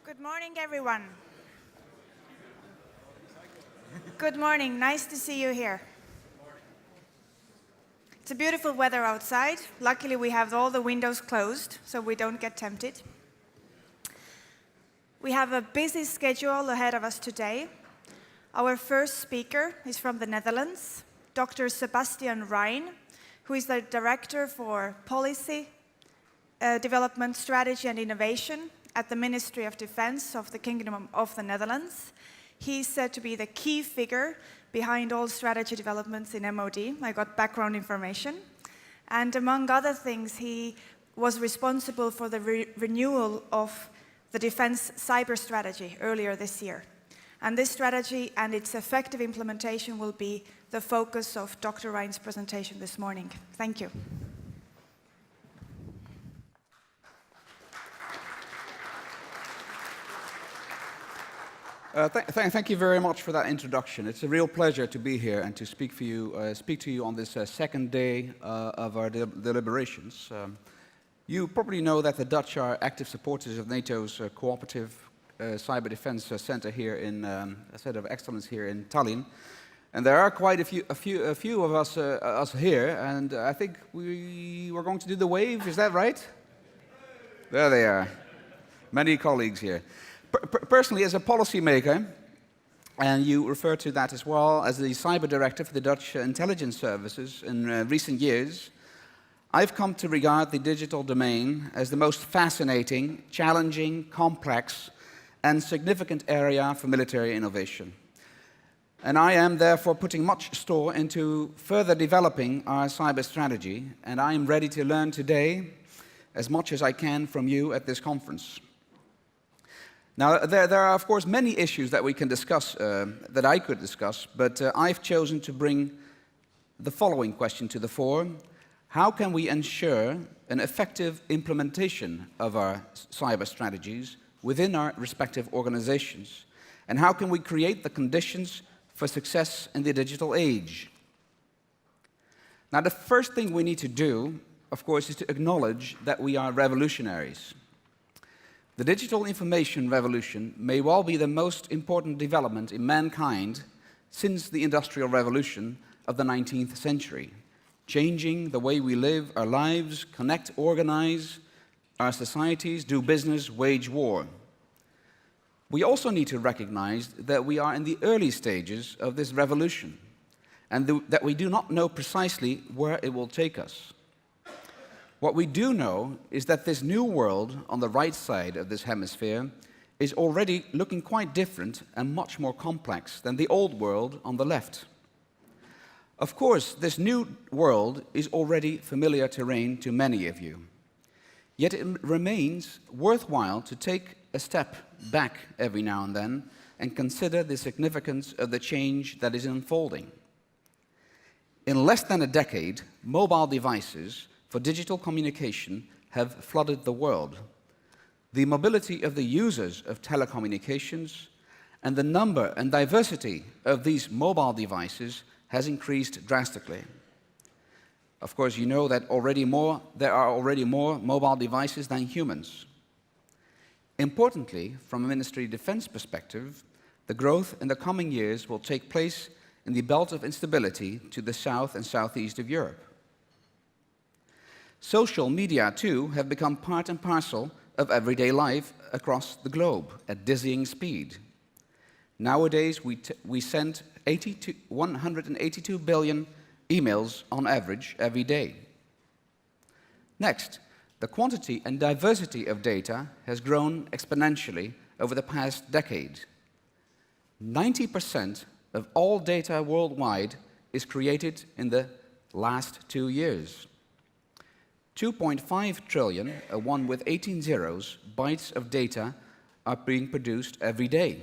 Good morning, everyone. Good morning. Nice to see you here. It's a beautiful weather outside. Luckily, we have all the windows closed, so we don't get tempted. We have a busy schedule ahead of us today. Our first speaker is from the Netherlands, Dr. Sebastian Rhine, who is the Director for Policy, Development, Strategy and Innovation at the Ministry of Defense of the Kingdom of the Netherlands. He's said to be the key figure behind all strategy developments in MOD. I got background information. And among other things, he was responsible for the renewal of the defense cyber strategy earlier this year. And this strategy and its effective implementation will be the focus of Dr. Rhine's presentation this morning. Thank you. Thank you very much for that introduction. It's a real pleasure to be here and to speak to you on this second day of our deliberations. You probably know that the Dutch are active supporters of NATO's cooperative cyber defense center here in a Center of Excellence here in Tallinn, and there are quite a few of us here, and I think we were going to do the wave. Is that right? There they are. Many colleagues here. Personally, as a policymaker, and you refer to that as well as the cyber director for the Dutch intelligence services in recent years, I've come to regard the digital domain as the most fascinating, challenging, complex, and significant area for military innovation. And I am therefore putting much store into further developing our cyber strategy, and I am ready to learn today as much as I can from you at this conference. Now, there are, of course, many issues that we can discuss, that I could discuss, but I've chosen to bring the following question to the fore. How can we ensure an effective implementation of our cyber strategies within our respective organizations? And how can we create the conditions for success in the digital age? Now, the first thing we need to do, of course, is to acknowledge that we are revolutionaries. The digital information revolution may well be the most important development in mankind since the Industrial Revolution of the 19th century, changing the way we live our lives, connect, organize our societies, do business, wage war. We also need to recognize that we are in the early stages of this revolution and that we do not know precisely where it will take us. What we do know is that this new world on the right side of this hemisphere is already looking quite different and much more complex than the old world on the left. Of course, this new world is already familiar terrain to many of you. Yet it remains worthwhile to take a step back every now and then and consider the significance of the change that is unfolding. In less than a decade, mobile devices for digital communication have flooded the world. The mobility of the users of telecommunications and the number and diversity of these mobile devices has increased drastically. Of course, you know that there are already more mobile devices than humans. Importantly, from a Ministry of Defense perspective, the growth in the coming years will take place in the belt of instability to the south and southeast of Europe. Social media, too, have become part and parcel of everyday life across the globe at dizzying speed. Nowadays, we send 182 billion emails on average every day. Next, the quantity and diversity of data has grown exponentially over the past decade. 90% of all data worldwide is created in the last 2 years. 2.5 trillion, a one with 18 zeros, bytes of data are being produced every day.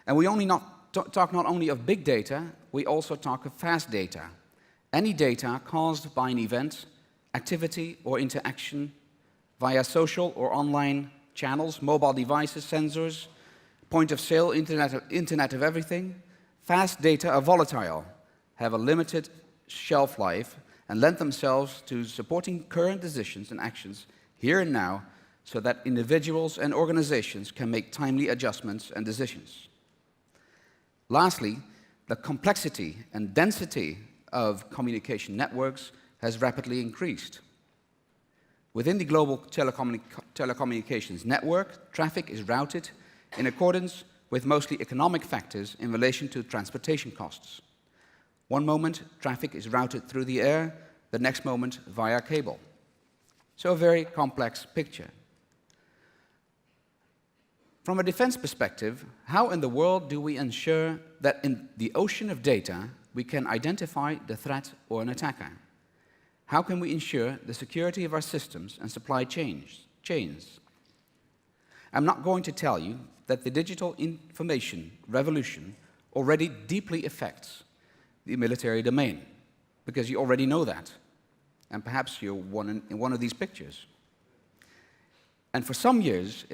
And we talk not only of big data, we also talk of fast data. Any data caused by an event, activity, or interaction via social or online channels, mobile devices, sensors, point of sale, Internet of Everything. Fast data are volatile, have a limited shelf life, and lend themselves to supporting current decisions and actions here and now, so that individuals and organizations can make timely adjustments and decisions. Lastly, the complexity and density of communication networks has rapidly increased. Within the global telecommunications network, traffic is routed in accordance with mostly economic factors in relation to transportation costs. One moment, traffic is routed through the air, the next moment via cable. So a very complex picture. From a defense perspective, how in the world do we ensure that in the ocean of data we can identify the threat or an attacker? How can we ensure the security of our systems and supply chains? I'm not going to tell you that the digital information revolution already deeply affects the military domain, because you already know that. And perhaps you're in one of these pictures. And for some years,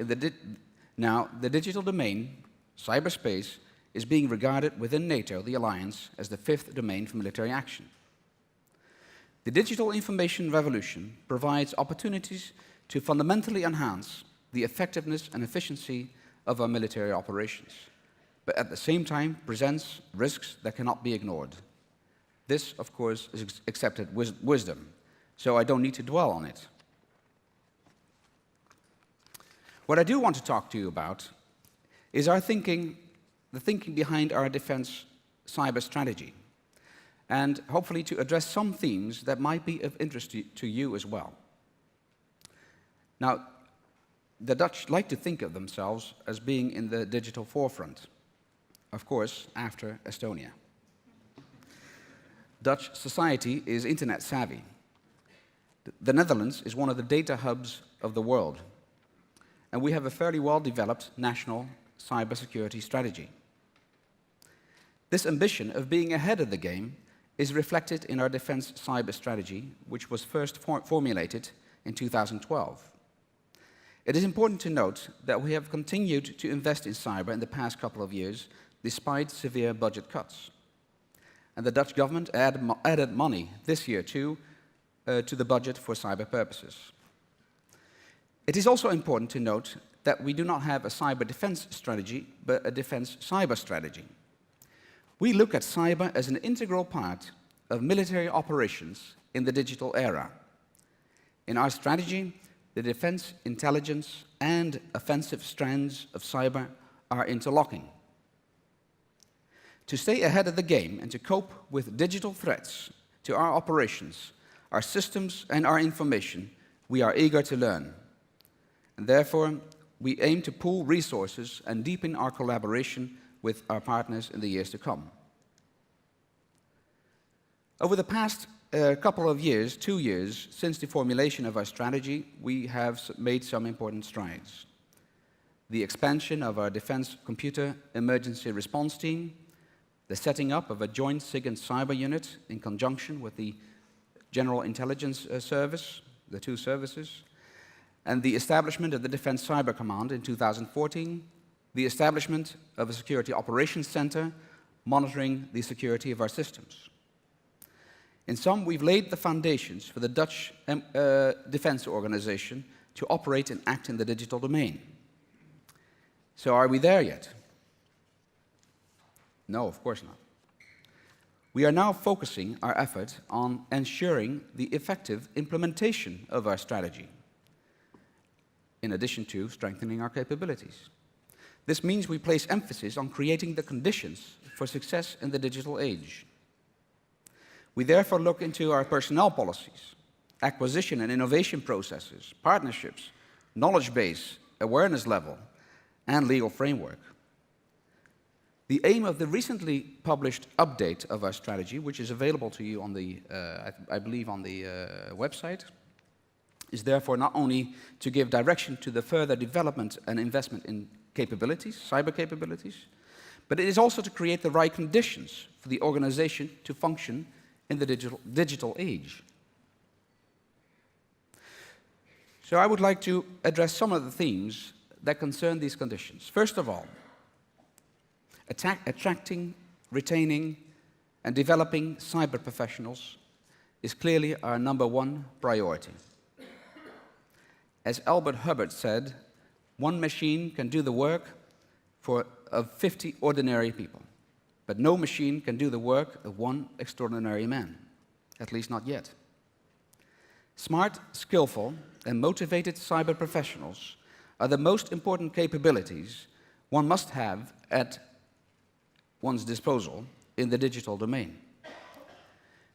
now the digital domain, cyberspace, is being regarded within NATO, the alliance, as the fifth domain for military action. The digital information revolution provides opportunities to fundamentally enhance the effectiveness and efficiency of our military operations, but at the same time presents risks that cannot be ignored. This, of course, is accepted wisdom, so I don't need to dwell on it. What I do want to talk to you about is the thinking behind our defense cyber strategy, and hopefully to address some themes that might be of interest to you as well. Now, the Dutch like to think of themselves as being in the digital forefront, of course, after Estonia. Dutch society is internet savvy. The Netherlands is one of the data hubs of the world, and we have a fairly well-developed national cybersecurity strategy. This ambition of being ahead of the game is reflected in our defense cyber strategy, which was first formulated in 2012. It is important to note that we have continued to invest in cyber in the past couple of years, despite severe budget cuts. And the Dutch government added money this year too to the budget for cyber purposes. It is also important to note that we do not have a cyber defense strategy, but a defense cyber strategy. We look at cyber as an integral part of military operations in the digital era. In our strategy, the defense, intelligence, and offensive strands of cyber are interlocking. To stay ahead of the game and to cope with digital threats to our operations, our systems, and our information, we are eager to learn. And therefore, we aim to pool resources and deepen our collaboration with our partners in the years to come. Over the past couple of years, 2 years, since the formulation of our strategy, we have made some important strides. The expansion of our Defense Computer Emergency Response Team, the setting up of a joint SIG and cyber unit in conjunction with the General Intelligence Service, the two services, and the establishment of the Defense Cyber Command in 2014, the establishment of a Security Operations Center monitoring the security of our systems. In sum, we've laid the foundations for the Dutch defense organization to operate and act in the digital domain. So are we there yet? No, of course not. We are now focusing our effort on ensuring the effective implementation of our strategy, in addition to strengthening our capabilities. This means we place emphasis on creating the conditions for success in the digital age. We therefore look into our personnel policies, acquisition and innovation processes, partnerships, knowledge base, awareness level, and legal framework. The aim of the recently published update of our strategy, which is available to you on the, I believe, on the website, is therefore not only to give direction to the further development and investment in capabilities, cyber capabilities, but it is also to create the right conditions for the organization to function in the digital age. So I would like to address some of the themes that concern these conditions. First of all, attracting, retaining, and developing cyber professionals is clearly our #1 priority. As Albert Hubbard said, one machine can do the work of 50 ordinary people, but no machine can do the work of one extraordinary man, at least not yet. Smart, skillful, and motivated cyber professionals are the most important capabilities one must have at one's disposal in the digital domain.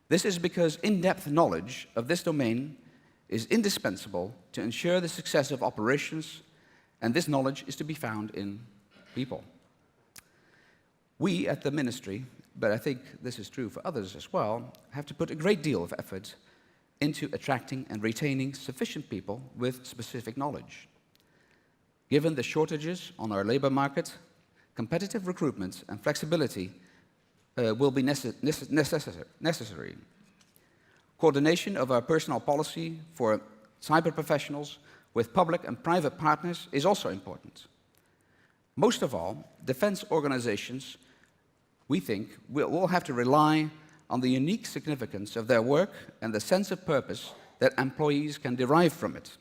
This is because in-depth knowledge of this domain is indispensable to ensure the success of operations, and this knowledge is to be found in people. We at the ministry, but I think this is true for others as well, have to put a great deal of effort into attracting and retaining sufficient people with specific knowledge. Given the shortages on our labor market, competitive recruitment and flexibility will be necessary. Coordination of our personnel policy for cyber professionals with public and private partners is also important. Most of all, defense organizations, we think, will have to rely on the unique significance of their work and the sense of purpose that employees can derive from it.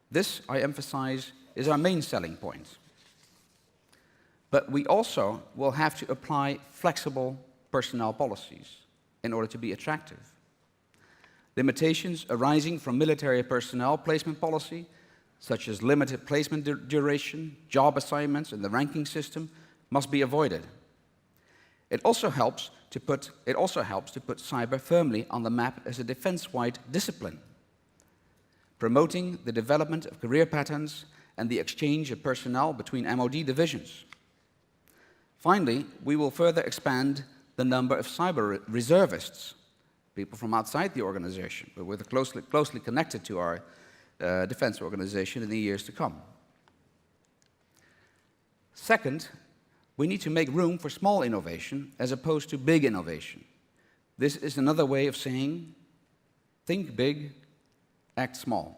This, I emphasize, is our main selling point. But we also will have to apply flexible personnel policies in order to be attractive. Limitations arising from military personnel placement policy, such as limited placement duration, job assignments, and the ranking system, must be avoided. It also helps to put cyber firmly on the map as a defense-wide discipline, promoting the development of career patterns and the exchange of personnel between MOD divisions. Finally, we will further expand the number of cyber reservists, people from outside the organization, but with closely connected to our defense organization in the years to come. Second, we need to make room for small innovation as opposed to big innovation. This is another way of saying, think big, act small.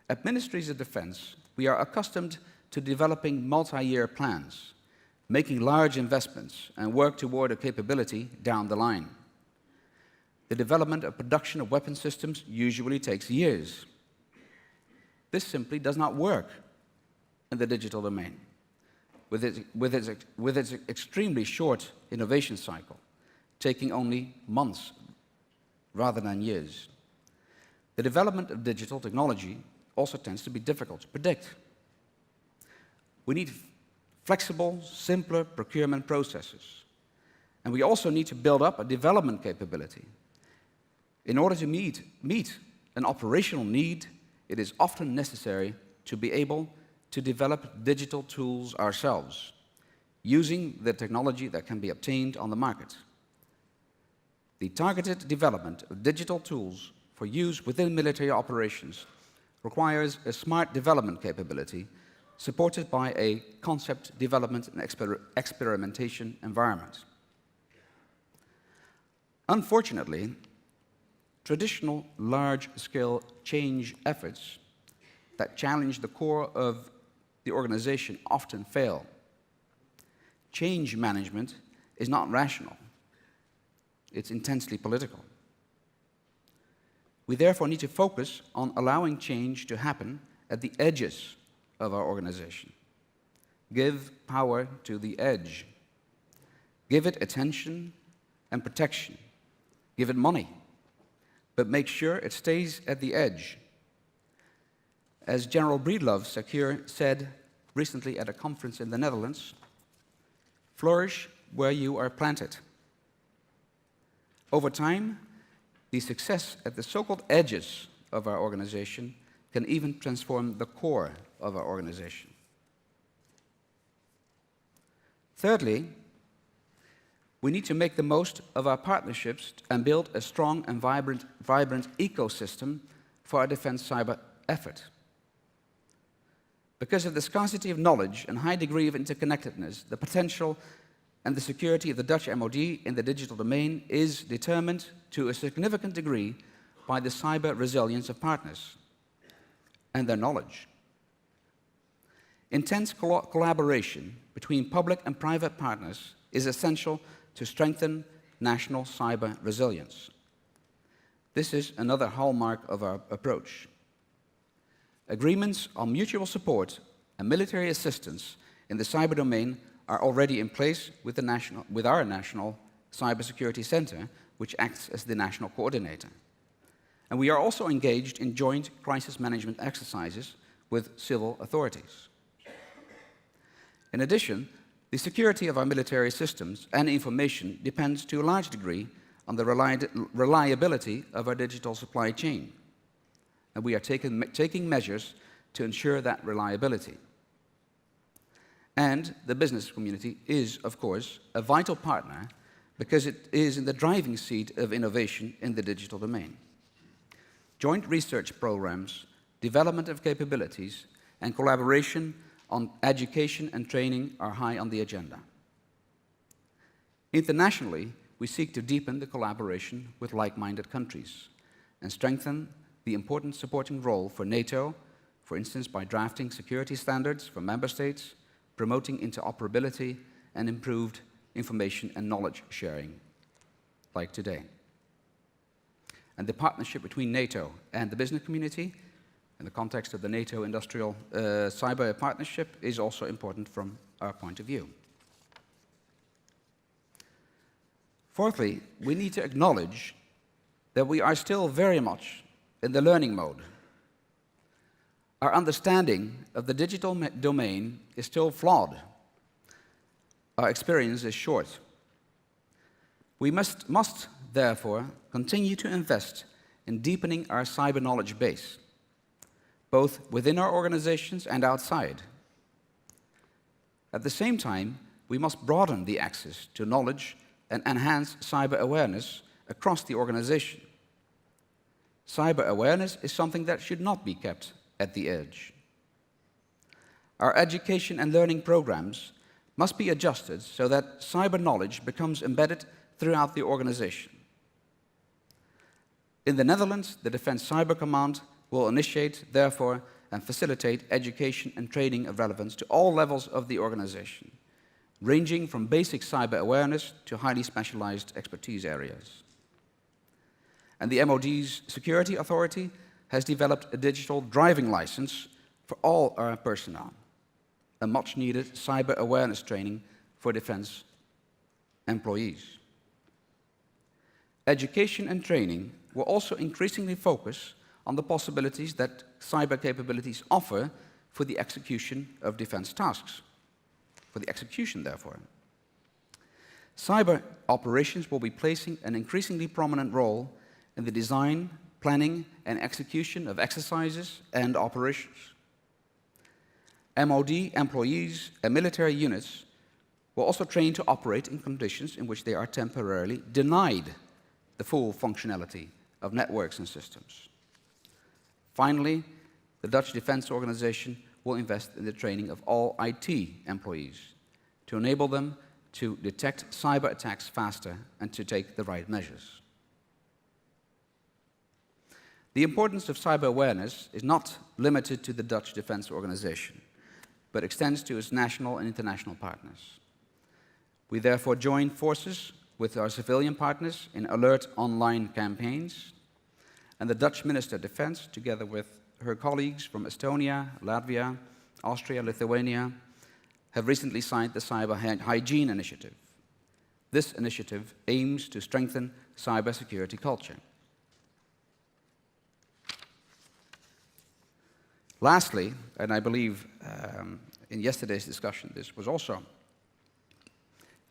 At Ministries of Defense, we are accustomed to developing multi-year plans, making large investments, and work toward a capability down the line. The development of production of weapon systems usually takes years. This simply does not work in the digital domain, with its extremely short innovation cycle, taking only months rather than years. The development of digital technology also tends to be difficult to predict. We need flexible, simpler procurement processes. And we also need to build up a development capability. In order to meet an operational need, it is often necessary to be able to develop digital tools ourselves, using the technology that can be obtained on the market. The targeted development of digital tools for use within military operations requires a smart development capability supported by a concept development and experimentation environment. Unfortunately, traditional large-scale change efforts that challenge the core of the organization often fail. Change management is not rational. It's intensely political. We therefore need to focus on allowing change to happen at the edges of our organization. Give power to the edge. Give it attention and protection. Give it money, but make sure it stays at the edge. As General Breedlove Secure said recently at a conference in the Netherlands, flourish where you are planted. Over time, the success at the so-called edges of our organization can even transform the core of our organization. Thirdly, we need to make the most of our partnerships and build a strong and vibrant ecosystem for our defense cyber effort. Because of the scarcity of knowledge and high degree of interconnectedness, the potential and the security of the Dutch MOD in the digital domain is determined to a significant degree by the cyber resilience of partners and their knowledge. Intense collaboration between public and private partners is essential to strengthen national cyber resilience. This is another hallmark of our approach. Agreements on mutual support and military assistance in the cyber domain are already in place with our National Cybersecurity Center, which acts as the national coordinator. And we are also engaged in joint crisis management exercises with civil authorities. In addition, the security of our military systems and information depends to a large degree on the reliability of our digital supply chain. And we are taking measures to ensure that reliability. And the business community is, of course, a vital partner because it is in the driving seat of innovation in the digital domain. Joint research programs, development of capabilities, and collaboration on education and training are high on the agenda. Internationally, we seek to deepen the collaboration with like-minded countries and strengthen the important supporting role for NATO, for instance by drafting security standards for member states, promoting interoperability, and improved information and knowledge sharing, like today. And the partnership between NATO and the business community, in the context of the NATO industrial cyber partnership, is also important from our point of view. Fourthly, we need to acknowledge that we are still very much in the learning mode. Our understanding of the digital domain is still flawed. Our experience is short. We must therefore continue to invest in deepening our cyber knowledge base, both within our organizations and outside. At the same time, we must broaden the access to knowledge and enhance cyber awareness across the organization. Cyber awareness is something that should not be kept at the edge. Our education and learning programs must be adjusted so that cyber knowledge becomes embedded throughout the organization. In the Netherlands, the Defense Cyber Command will initiate, therefore, and facilitate education and training of relevance to all levels of the organization, ranging from basic cyber awareness to highly specialized expertise areas. And the MOD's Security Authority has developed a digital driving license for all our personnel, a much-needed cyber awareness training for defense employees. Education and training will also increasingly focus on the possibilities that cyber capabilities offer for the execution of defense tasks, for the execution, therefore. Cyber operations will be placing an increasingly prominent role in the design, planning, and execution of exercises and operations. MOD employees and military units will also train to operate in conditions in which they are temporarily denied the full functionality of networks and systems. Finally, the Dutch Defense Organization will invest in the training of all IT employees to enable them to detect cyber attacks faster and to take the right measures. The importance of cyber awareness is not limited to the Dutch Defense Organization, but extends to its national and international partners. We therefore join forces with our civilian partners in alert online campaigns, and the Dutch Minister of Defense, together with her colleagues from Estonia, Latvia, Austria, Lithuania, have recently signed the Cyber Hygiene Initiative. This initiative aims to strengthen cybersecurity culture. Lastly, and I believe in yesterday's discussion this was also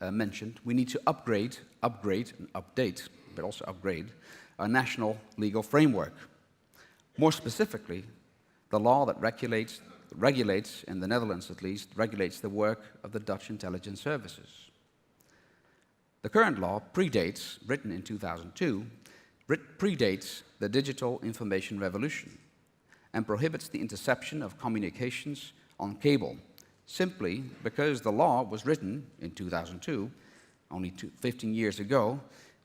mentioned, we need to upgrade and update, but also upgrade our national legal framework. More specifically, the law that regulates, in the Netherlands at least, regulates the work of the Dutch intelligence services. The current law predates, written in 2002, predates the digital information revolution and prohibits the interception of communications on cable, simply because the law was written in 2002, only 15 years ago,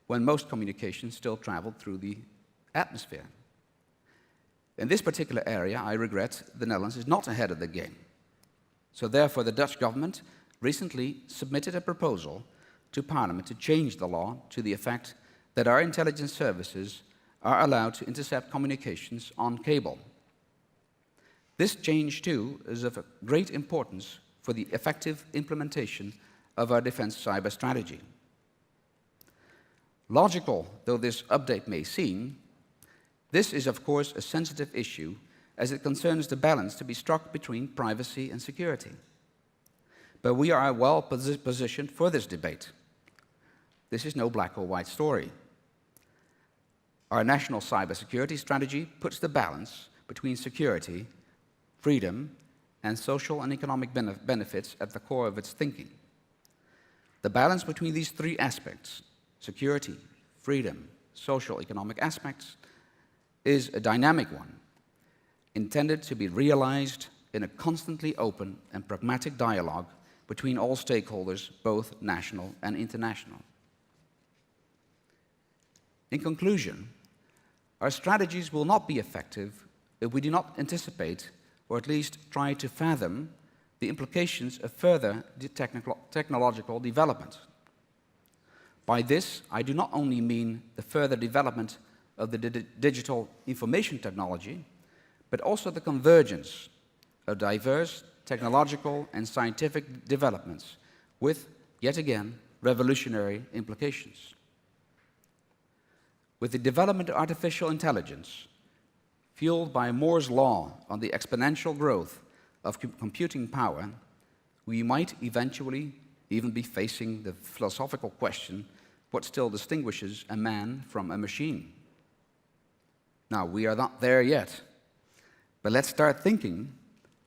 when most communications still traveled through the atmosphere. In this particular area, I regret the Netherlands is not ahead of the game. So therefore, the Dutch government recently submitted a proposal to Parliament to change the law to the effect that our intelligence services are allowed to intercept communications on cable. This change, too, is of great importance for the effective implementation of our defense cyber strategy. Logical though this update may seem, this is of course a sensitive issue as it concerns the balance to be struck between privacy and security. But we are well positioned for this debate. This is no black or white story. Our national cybersecurity strategy puts the balance between security, freedom, and social and economic benefits at the core of its thinking. The balance between these three aspects, security, freedom, social, economic aspects, is a dynamic one, intended to be realized in a constantly open and pragmatic dialogue between all stakeholders, both national and international. In conclusion, our strategies will not be effective if we do not anticipate, or at least try to fathom, the implications of further technological development. By this, I do not only mean the further development of the digital information technology, but also the convergence of diverse technological and scientific developments with, yet again, revolutionary implications. With the development of artificial intelligence, fueled by Moore's law on the exponential growth of computing power, we might eventually even be facing the philosophical question, what still distinguishes a man from a machine? Now, we are not there yet, but let's start thinking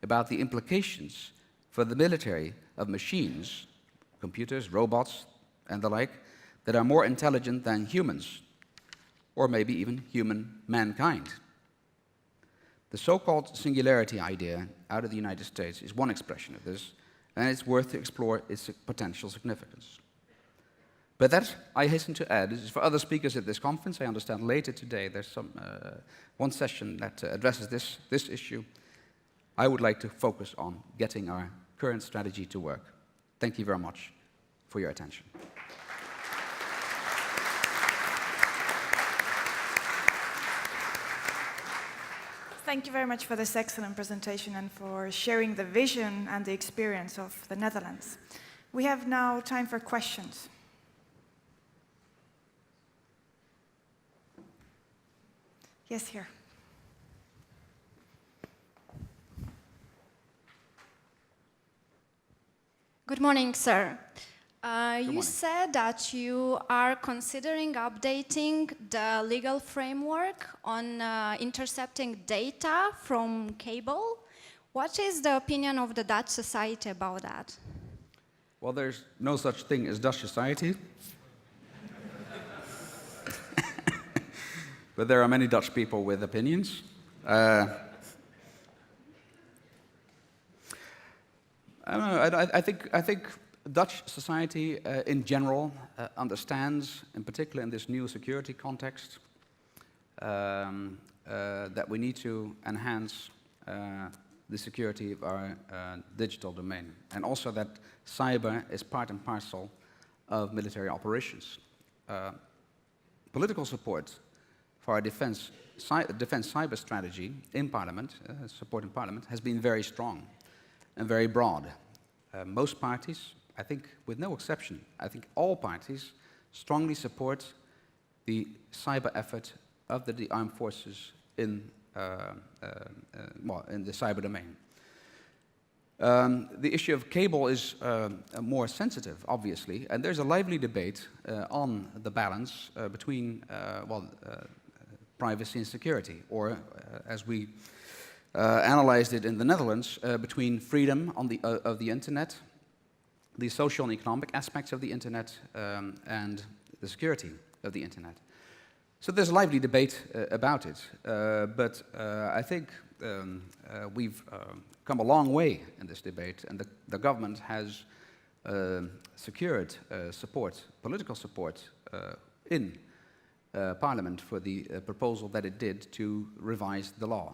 about the implications for the military of machines, computers, robots, and the like, that are more intelligent than humans, or maybe even human mankind. The so-called singularity idea out of the United States is one expression of this, and it's worth to explore its potential significance. But that, I hasten to add, is for other speakers at this conference. I understand later today there's one session that addresses this issue. I would like to focus on getting our current strategy to work. Thank you very much for your attention. Thank you very much for this excellent presentation and for sharing the vision and the experience of the Netherlands. We have now time for questions. Yes, here. Good morning, sir. Good morning. You said that you are considering updating the legal framework on intercepting data from cable. What is the opinion of the Dutch society about that? Well, there's no such thing as Dutch society. But there are many Dutch people with opinions. I don't know. I think Dutch society in general understands, in particular in this new security context, that we need to enhance the security of our digital domain, and also that cyber is part and parcel of military operations. Political support for our defense cyber strategy in Parliament, support in Parliament, has been very strong and very broad. Most parties, I think with no exception, I think all parties strongly support the cyber effort of the armed forces in the cyber domain. The issue of cable is more sensitive, obviously, and there's a lively debate on the balance between privacy and security, or as we analyzed it in the Netherlands, between freedom of the internet, the social and economic aspects of the internet, and the security of the internet. So there's a lively debate about it, but I think we've come a long way in this debate, and the government has secured support, political support, in Parliament for the proposal that it did to revise the law.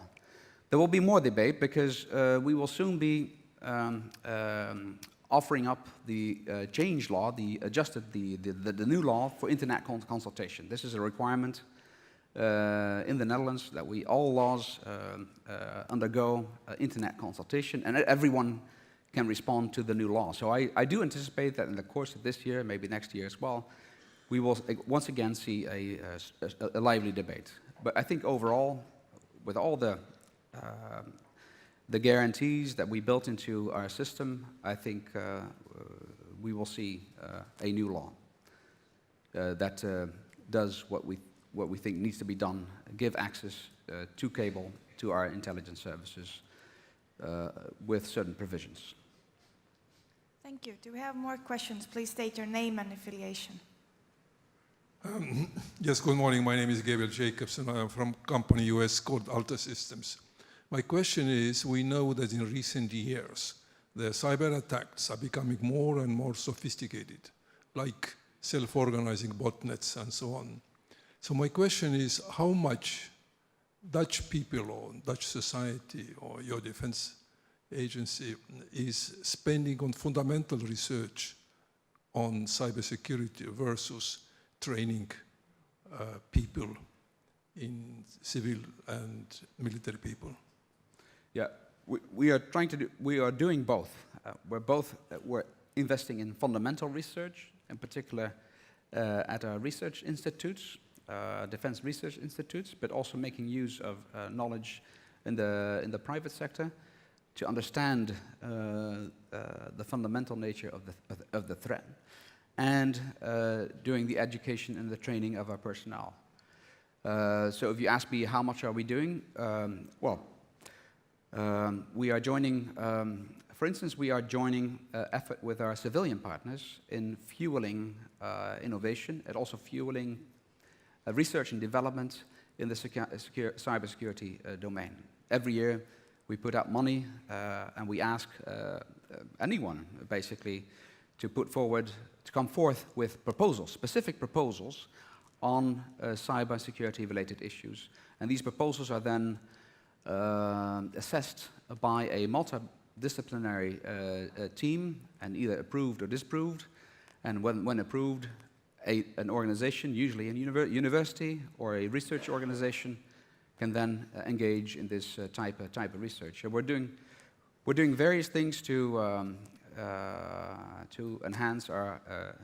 There will be more debate because we will soon be offering up the change law, the new law for internet consultation. This is a requirement in the Netherlands that all laws undergo internet consultation, and everyone can respond to the new law. So I do anticipate that in the course of this year, maybe next year as well, we will once again see a lively debate. But I think overall, with all the guarantees that we built into our system, I think we will see a new law that does what we think needs to be done, give access to cable to our intelligence services with certain provisions. Thank you. Do we have more questions? Please state your name and affiliation. Yes, good morning. My name is Gabriel Jacobs, and I am from a company US called Alta Systems. My question is, we know that in recent years, the cyber attacks are becoming more and more sophisticated, like self-organizing botnets and so on. So my question is, how much Dutch people or Dutch society or your defense agency is spending on fundamental research on cybersecurity versus training people in civil and military people? Yeah, we are doing both. We're investing in fundamental research, in particular at our research institutes, defense research institutes, but also making use of knowledge in the private sector to understand the fundamental nature of the threat, and doing the education and the training of our personnel. So if you ask me how much are we doing, we are joining, for instance, we are joining effort with our civilian partners in fueling innovation and also fueling research and development in the cybersecurity domain. Every year we put out money and we ask anyone basically to come forth with proposals, specific proposals on cybersecurity related issues. And these proposals are then assessed by a multidisciplinary team and either approved or disapproved. And when approved, an organization, usually a university or a research organization, can then engage in this type of research. So we're doing various things to enhance our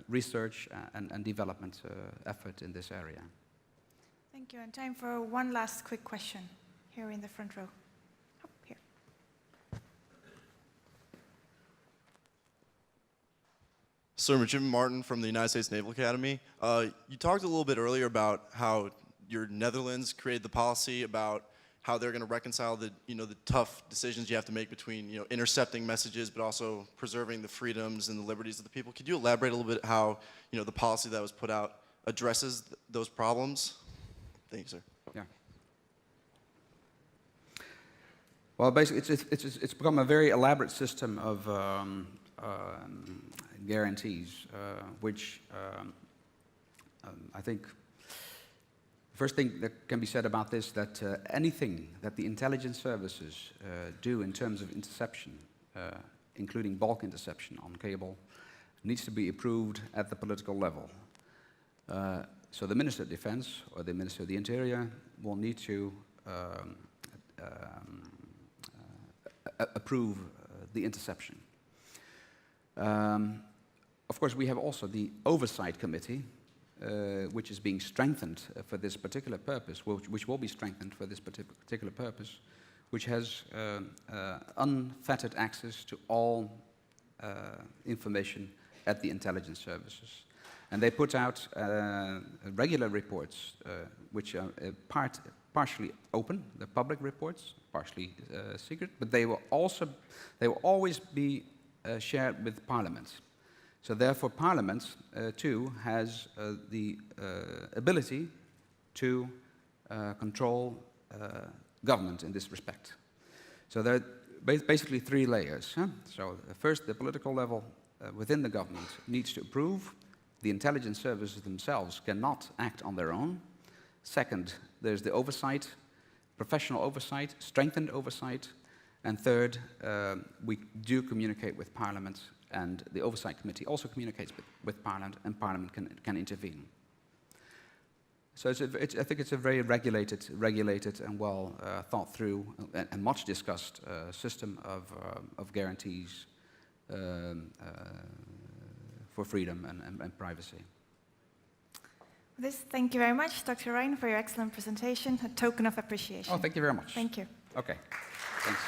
research and development effort in this area. Thank you. And time for one last quick question here in the front row. Oh, here. Sir, Jim Martin from the United States Naval Academy. You talked a little bit earlier about how your Netherlands created the policy about how they're going to reconcile the tough decisions you have to make between intercepting messages, but also preserving the freedoms and the liberties of the people. Could you elaborate a little bit how the policy that was put out addresses those problems? Thank you, sir. Yeah. Well, basically, it's become a very elaborate system of guarantees, which I think the first thing that can be said about this, that anything that the intelligence services do in terms of interception, including bulk interception on cable, needs to be approved at the political level. So the Minister of Defense or the Minister of the Interior will need to approve the interception. Of course, we have also the Oversight Committee, which is being strengthened for this particular purpose, which will be strengthened for this particular purpose, which has unfettered access to all information at the intelligence services. And they put out regular reports, which are partially open, the public reports, partially secret, but they will always be shared with Parliament. So therefore, Parliament, too, has the ability to control government in this respect. So there are basically three layers. So first, the political level within the government needs to approve. The intelligence services themselves cannot act on their own. Second, there's the oversight, professional oversight, strengthened oversight. And third, we do communicate with Parliament, and the Oversight Committee also communicates with Parliament, and Parliament can intervene. So I think it's a very regulated and well thought through and much discussed system of guarantees for freedom and privacy. Thank you very much, Dr. Rhine, for your excellent presentation, a token of appreciation. Oh, thank you very much. Thank you. Okay, thanks.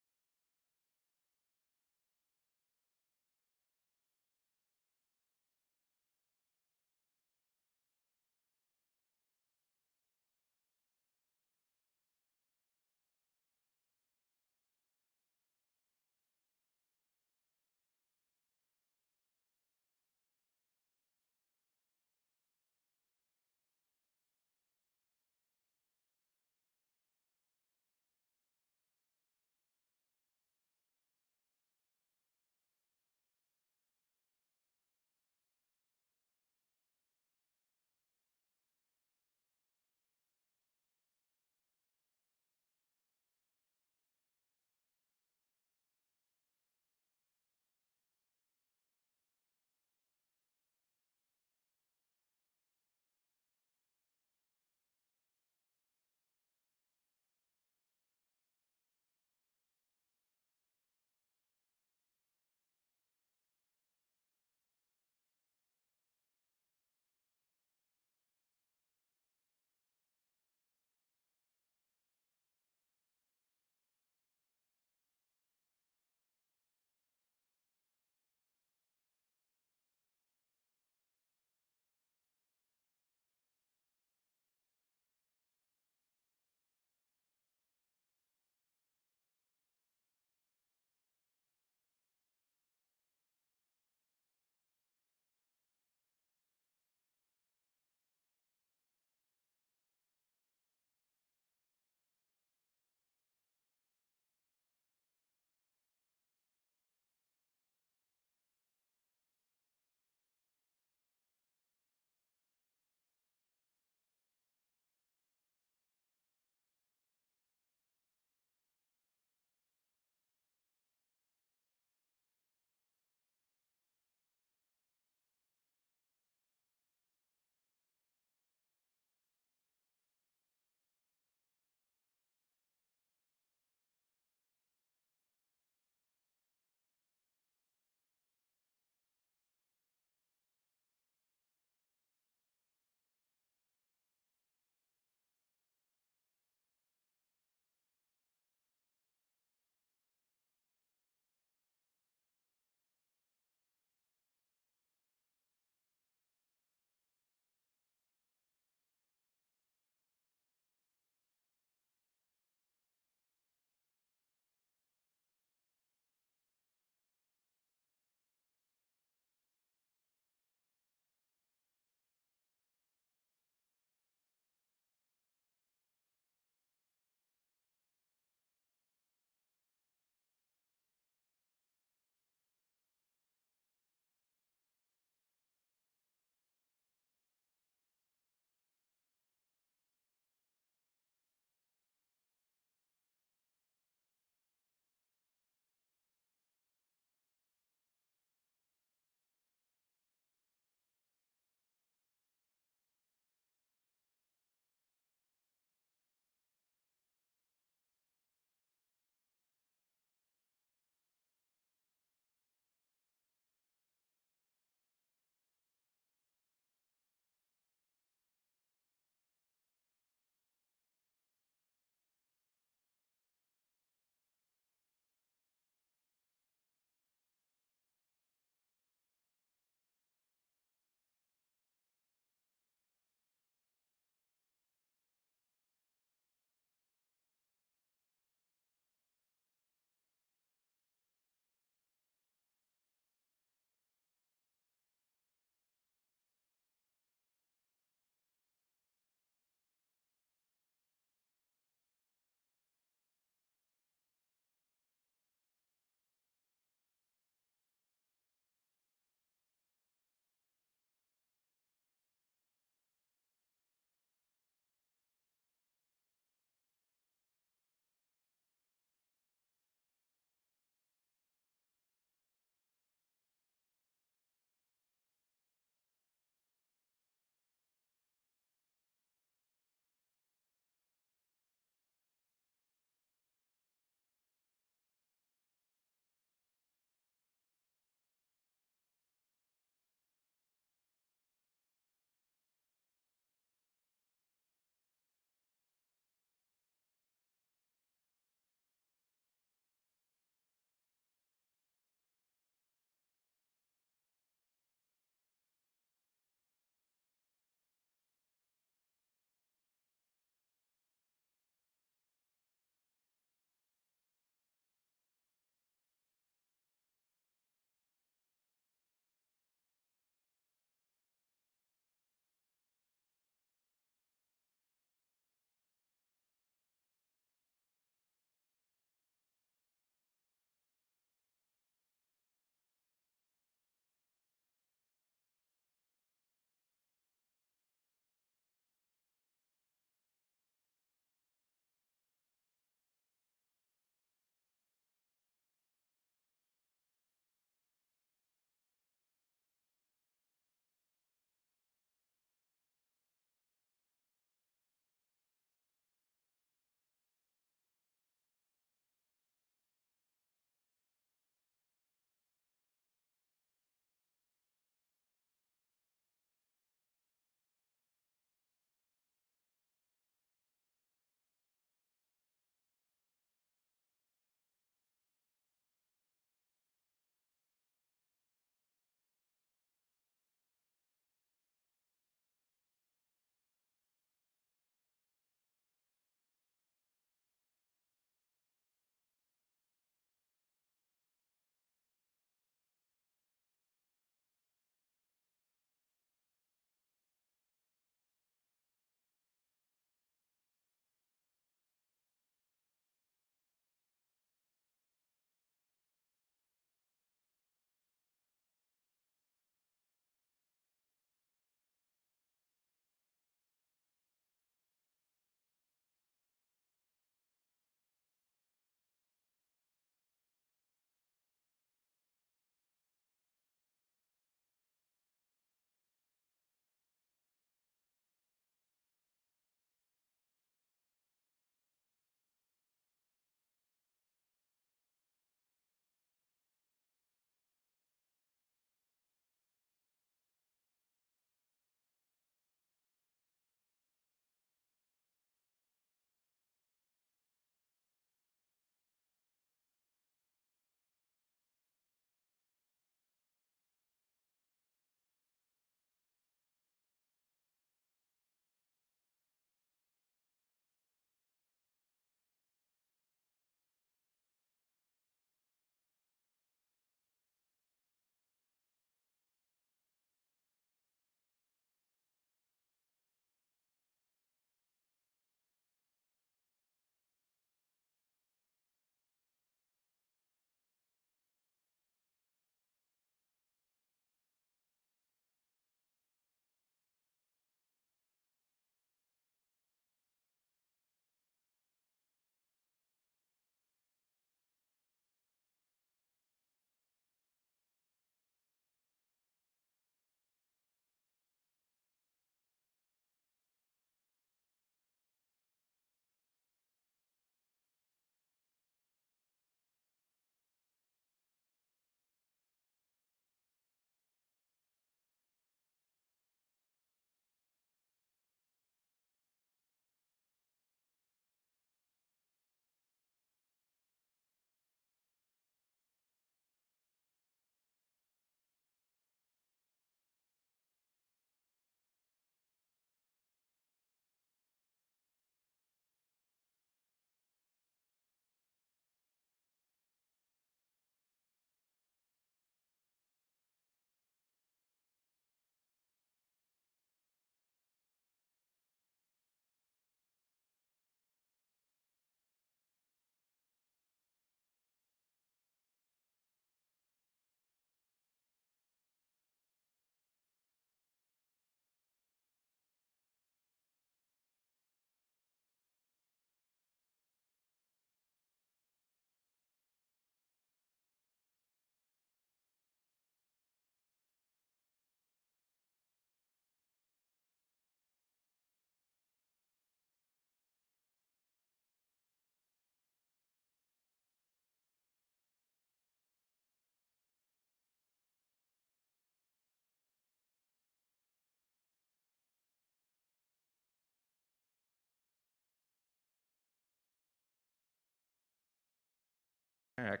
attack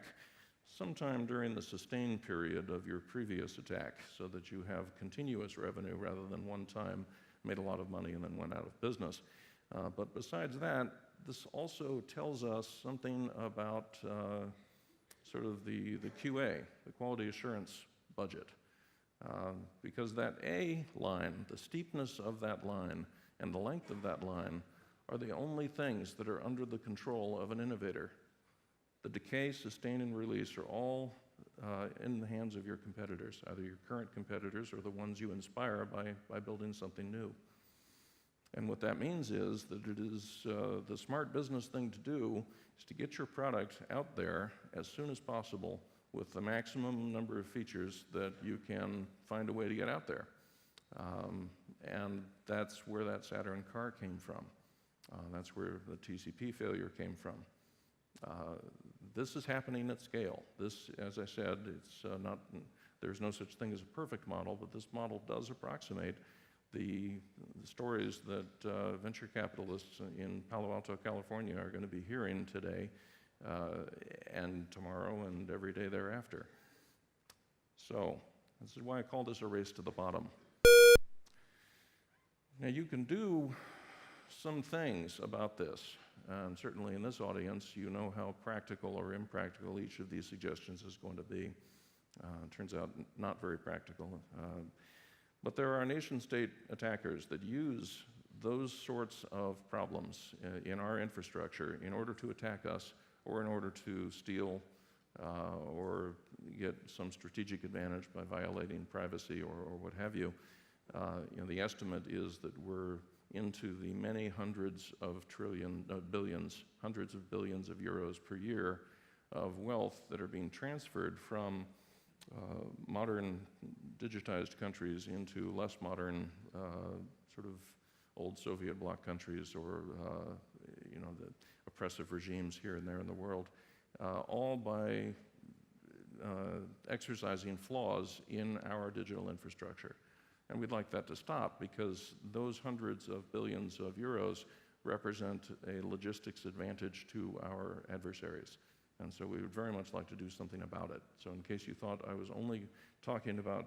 sometime during the sustained period of your previous attack so that you have continuous revenue rather than one time made a lot of money and then went out of business. But besides that, this also tells us something about sort of the QA, the quality assurance budget. Because that A line, the steepness of that line and the length of that line are the only things that are under the control of an innovator. The decay, sustain, and release are all in the hands of your competitors, either your current competitors or the ones you inspire by building something new. And what that means is that it is the smart business thing to do is to get your product out there as soon as possible with the maximum number of features that you can find a way to get out there. And that's where that Saturn car came from. That's where the TCP failure came from. This is happening at scale. This, as I said, there's no such thing as a perfect model, but this model does approximate the stories that venture capitalists in Palo Alto, California are going to be hearing today and tomorrow and every day thereafter. So this is why I call this a race to the bottom. Now you can do some things about this. Certainly in this audience, you know how practical or impractical each of these suggestions is going to be. It turns out not very practical. But there are nation-state attackers that use those sorts of problems in our infrastructure in order to attack us or in order to steal or get some strategic advantage by violating privacy or what have you. The estimate is that we're into the many hundreds of billions, hundreds of billions of euros per year of wealth that are being transferred from modern digitized countries into less modern sort of old Soviet bloc countries or the oppressive regimes here and there in the world, all by exercising flaws in our digital infrastructure. And we'd like that to stop because those hundreds of billions of euros represent a logistics advantage to our adversaries. And so we would very much like to do something about it. So in case you thought I was only talking about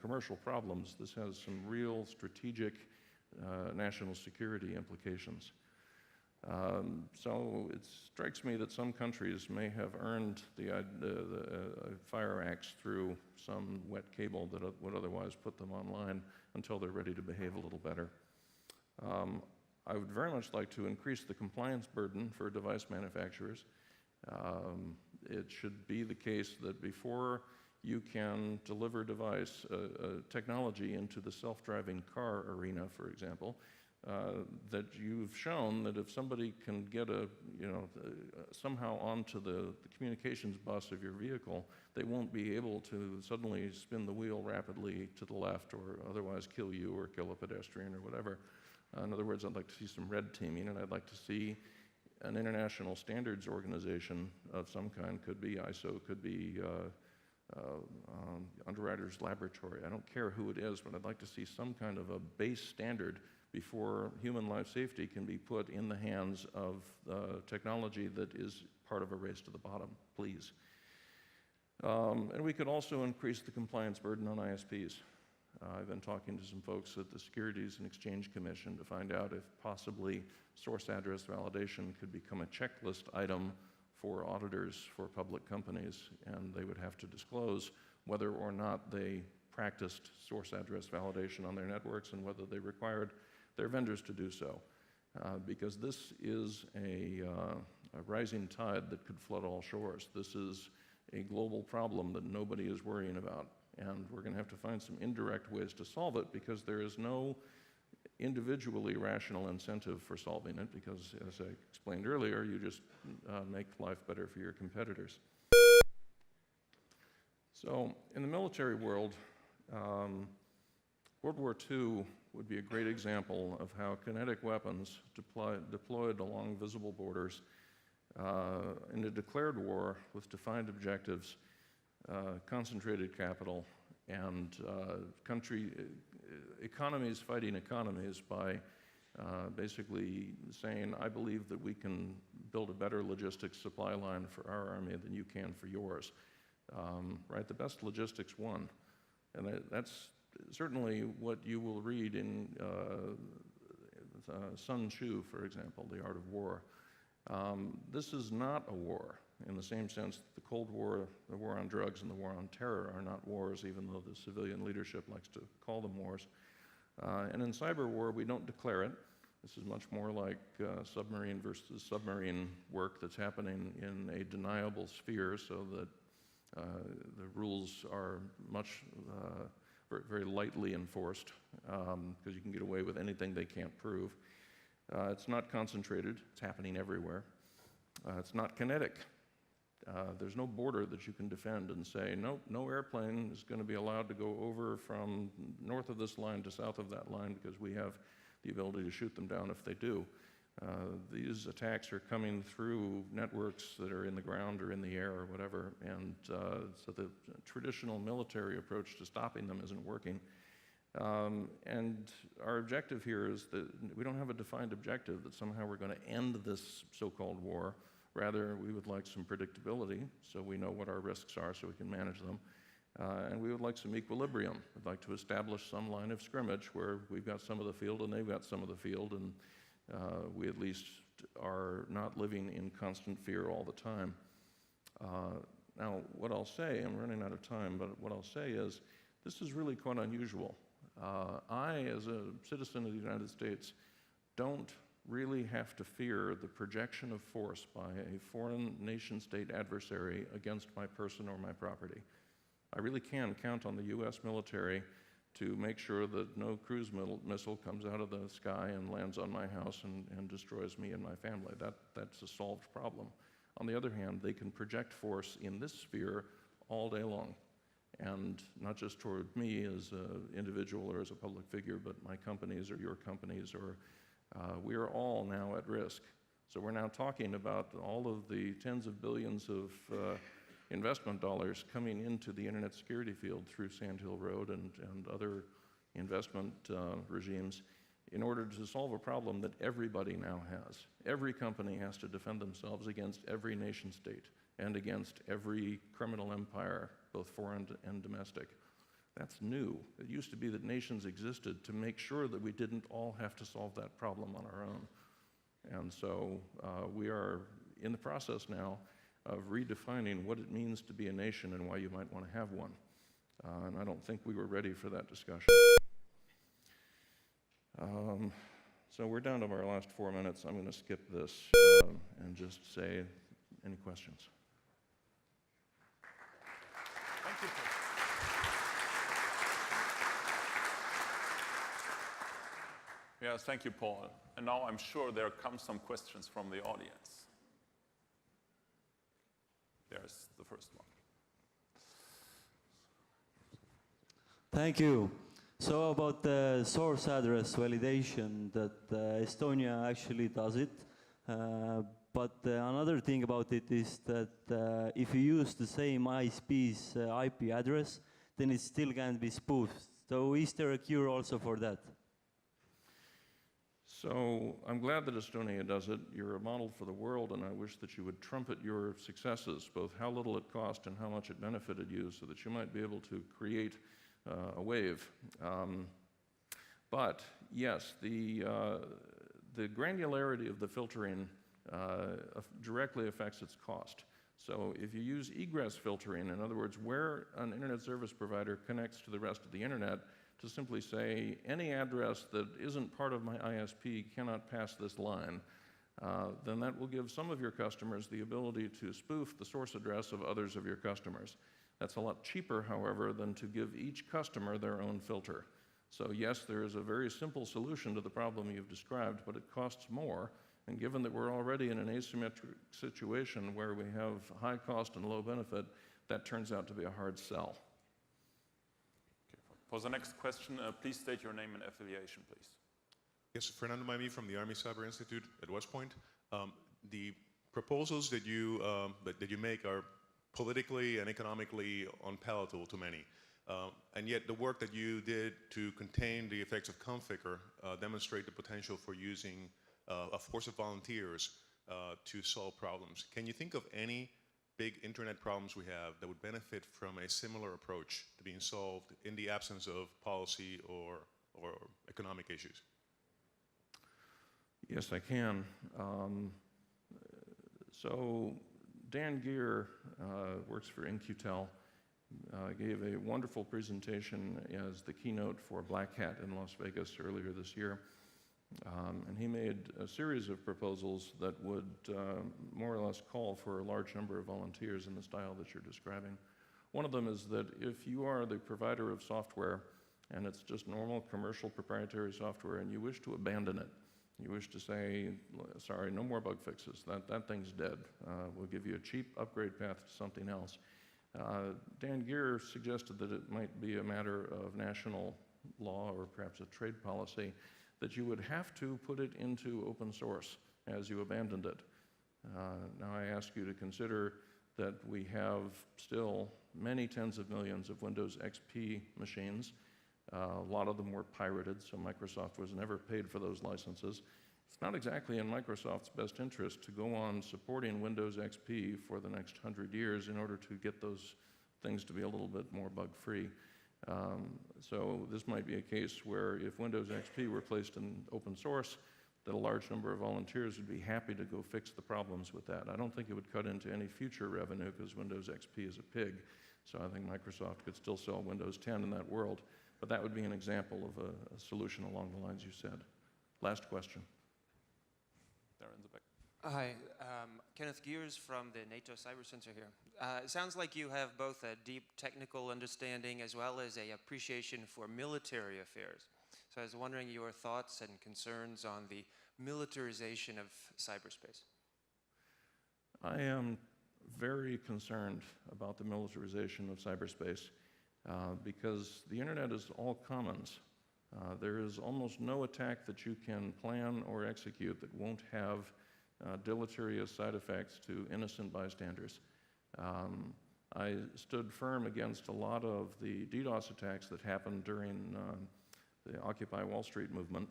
commercial problems, this has some real strategic national security implications. So it strikes me that some countries may have earned the fire axe through some wet cable that would otherwise put them online until they're ready to behave a little better. I would very much like to increase the compliance burden for device manufacturers. It should be the case that before you can deliver device technology into the self-driving car arena, for example, that you've shown that if somebody can get somehow onto the communications bus of your vehicle, they won't be able to suddenly spin the wheel rapidly to the left or otherwise kill you or kill a pedestrian or whatever. In other words, I'd like to see some red teaming, and I'd like to see an international standards organization of some kind. Could be ISO, could be Underwriters Laboratory. I don't care who it is, but I'd like to see some kind of a base standard before human life safety can be put in the hands of technology that is part of a race to the bottom, please. And we could also increase the compliance burden on ISPs. I've been talking to some folks at the Securities and Exchange Commission to find out if possibly source address validation could become a checklist item for auditors for public companies, and they would have to disclose whether or not they practiced source address validation on their networks and whether they required their vendors to do so. Because this is a rising tide that could flood all shores. This is a global problem that nobody is worrying about. And we're going to have to find some indirect ways to solve it because there is no individually rational incentive for solving it because, as I explained earlier, you just make life better for your competitors. So in the military world, World War II would be a great example of how kinetic weapons deployed along visible borders in a declared war with defined objectives, concentrated capital, and economies fighting economies by basically saying, I believe that we can build a better logistics supply line for our army than you can for yours. Right? The best logistics won. And that's certainly what you will read in Sun Tzu, for example, The Art of War. This is not a war in the same sense that the Cold War, the war on drugs, and the war on terror are not wars, even though the civilian leadership likes to call them wars. And in cyber war, we don't declare it. This is much more like submarine versus submarine work that's happening in a deniable sphere, so that the rules are much very lightly enforced, because you can get away with anything they can't prove. It's not concentrated. It's happening everywhere. It's not kinetic. There's no border that you can defend and say, nope, no airplane is going to be allowed to go over from north of this line to south of that line because we have the ability to shoot them down if they do. These attacks are coming through networks that are in the ground or in the air or whatever, and so the traditional military approach to stopping them isn't working. And our objective here is that we don't have a defined objective that somehow we're going to end this so-called war. Rather, we would like some predictability so we know what our risks are so we can manage them. And we would like some equilibrium. We'd like to establish some line of scrimmage where we've got some of the field and they've got some of the field, and we at least are not living in constant fear all the time. Now, what I'll say, I'm running out of time, but what I'll say is this is really quite unusual. I, as a citizen of the United States, don't really have to fear the projection of force by a foreign nation-state adversary against my person or my property. I really can count on the U.S. military to make sure that no cruise missile comes out of the sky and lands on my house and destroys me and my family. That's a solved problem. On the other hand, they can project force in this sphere all day long, and not just toward me as an individual or as a public figure, but my companies or your companies, or we are all now at risk. So we're now talking about all of the tens of billions of investment dollars coming into the internet security field through Sand Hill Road and other investment regimes in order to solve a problem that everybody now has. Every company has to defend themselves against every nation state and against every criminal empire, both foreign and domestic. That's new. It used to be that nations existed to make sure that we didn't all have to solve that problem on our own. And so we are in the process now of redefining what it means to be a nation and why you might want to have one. And I don't think we were ready for that discussion. So we're down to our last 4 minutes. I'm going to skip this and just say, any questions? Thank you. Yes, thank you, Paul. And now I'm sure there come some questions from the audience. There's the first one. Thank you. So about the source address validation, that Estonia actually does it. But another thing about it is that if you use the same ISP's IP address, then it still can be spoofed. So is there a cure also for that? So I'm glad that Estonia does it. You're a model for the world, and I wish that you would trumpet your successes, both how little it cost and how much it benefited you, so that you might be able to create a wave. But yes, the granularity of the filtering directly affects its cost. So if you use egress filtering, in other words, where an internet service provider connects to the rest of the internet, to simply say any address that isn't part of my ISP cannot pass this line, then that will give some of your customers the ability to spoof the source address of others of your customers. That's a lot cheaper, however, than to give each customer their own filter. So yes, there is a very simple solution to the problem you've described, but it costs more. And given that we're already in an asymmetric situation where we have high cost and low benefit, that turns out to be a hard sell. For the next question, please state your name and affiliation, please. Yes, Fernando Maimi from the Army Cyber Institute at West Point. The proposals that you make are politically and economically unpalatable to many. And yet the work that you did to contain the effects of Conficker demonstrate the potential for using a force of volunteers to solve problems. Can you think of any big internet problems we have that would benefit from a similar approach to being solved in the absence of policy or economic issues? Yes, I can. So Dan Geer works for In-Q-Tel, gave a wonderful presentation as the keynote for Black Hat in Las Vegas earlier this year. And he made a series of proposals that would more or less call for a large number of volunteers in the style that you're describing. One of them is that if you are the provider of software and it's just normal commercial proprietary software and you wish to abandon it, you wish to say, sorry, no more bug fixes, that thing's dead. We'll give you a cheap upgrade path to something else. Dan Geer suggested that it might be a matter of national law or perhaps a trade policy that you would have to put it into open source as you abandoned it. Now I ask you to consider that we have still many tens of millions of Windows XP machines. A lot of them were pirated, so Microsoft was never paid for those licenses. It's not exactly in Microsoft's best interest to go on supporting Windows XP for the next 100 years in order to get those things to be a little bit more bug-free. So this might be a case where if Windows XP were placed in open source, that a large number of volunteers would be happy to go fix the problems with that. I don't think it would cut into any future revenue because Windows XP is a pig. So I think Microsoft could still sell Windows 10 in that world. But that would be an example of a solution along the lines you said. Last question. There in the back. Hi, Kenneth Geers from the NATO Cyber Center here. It sounds like you have both a deep technical understanding as well as an appreciation for military affairs. So I was wondering your thoughts and concerns on the militarization of cyberspace. I am very concerned about the militarization of cyberspace because the internet is all commons. There is almost no attack that you can plan or execute that won't have deleterious side effects to innocent bystanders. I stood firm against a lot of the DDoS attacks that happened during the Occupy Wall Street movement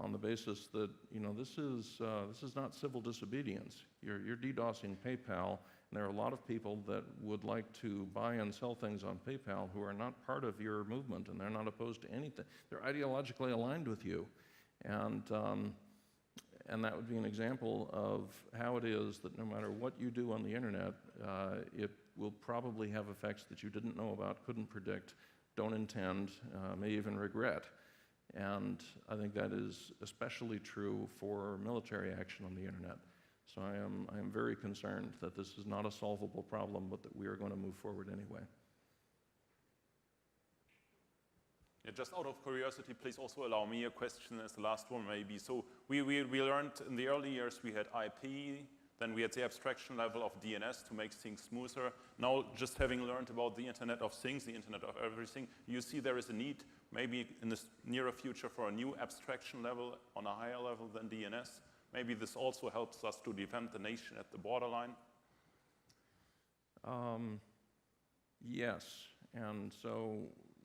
on the basis that, you know, this is not civil disobedience. You're DDoSing PayPal, and there are a lot of people that would like to buy and sell things on PayPal who are not part of your movement, and they're not opposed to anything. They're ideologically aligned with you. And that would be an example of how it is that no matter what you do on the internet, it will probably have effects that you didn't know about, couldn't predict, don't intend, may even regret. And I think that is especially true for military action on the internet. So I am very concerned that this is not a solvable problem, but that we are going to move forward anyway. Yeah, just out of curiosity, please also allow me a question as the last one maybe. So we learned in the early years we had IP, then we had the abstraction level of DNS to make things smoother. Now just having learned about the Internet of Things, the Internet of Everything, you see there is a need maybe in the nearer future for a new abstraction level on a higher level than DNS. Maybe this also helps us to defend the nation at the borderline. Yes, and so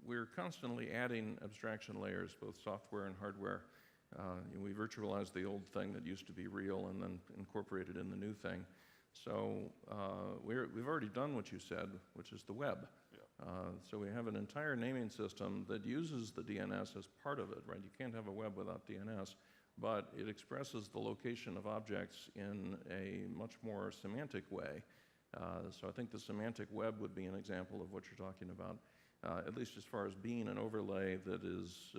we're constantly adding abstraction layers, both software and hardware. We virtualized the old thing that used to be real and then incorporated in the new thing. So we've already done what you said, which is the web. Yeah. So we have an entire naming system that uses the DNS as part of it, right? You can't have a web without DNS, but it expresses the location of objects in a much more semantic way. So I think the semantic web would be an example of what you're talking about. At least as far as being an overlay that is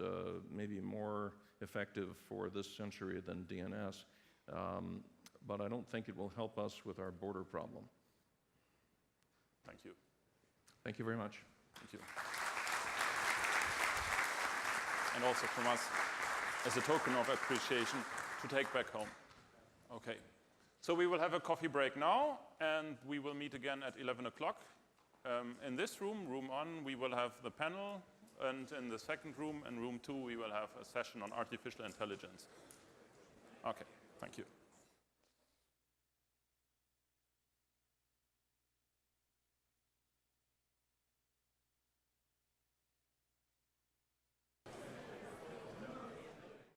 maybe more effective for this century than DNS. But I don't think it will help us with our border problem. Thank you. Thank you very much. Thank you. And also from us, as a token of appreciation, to take back home. Okay. So we will have a coffee break now, and we will meet again at 11 o'clock. In this room, room 1, we will have the panel, and in the second room, in room 2, we will have a session on artificial intelligence. Okay, thank you.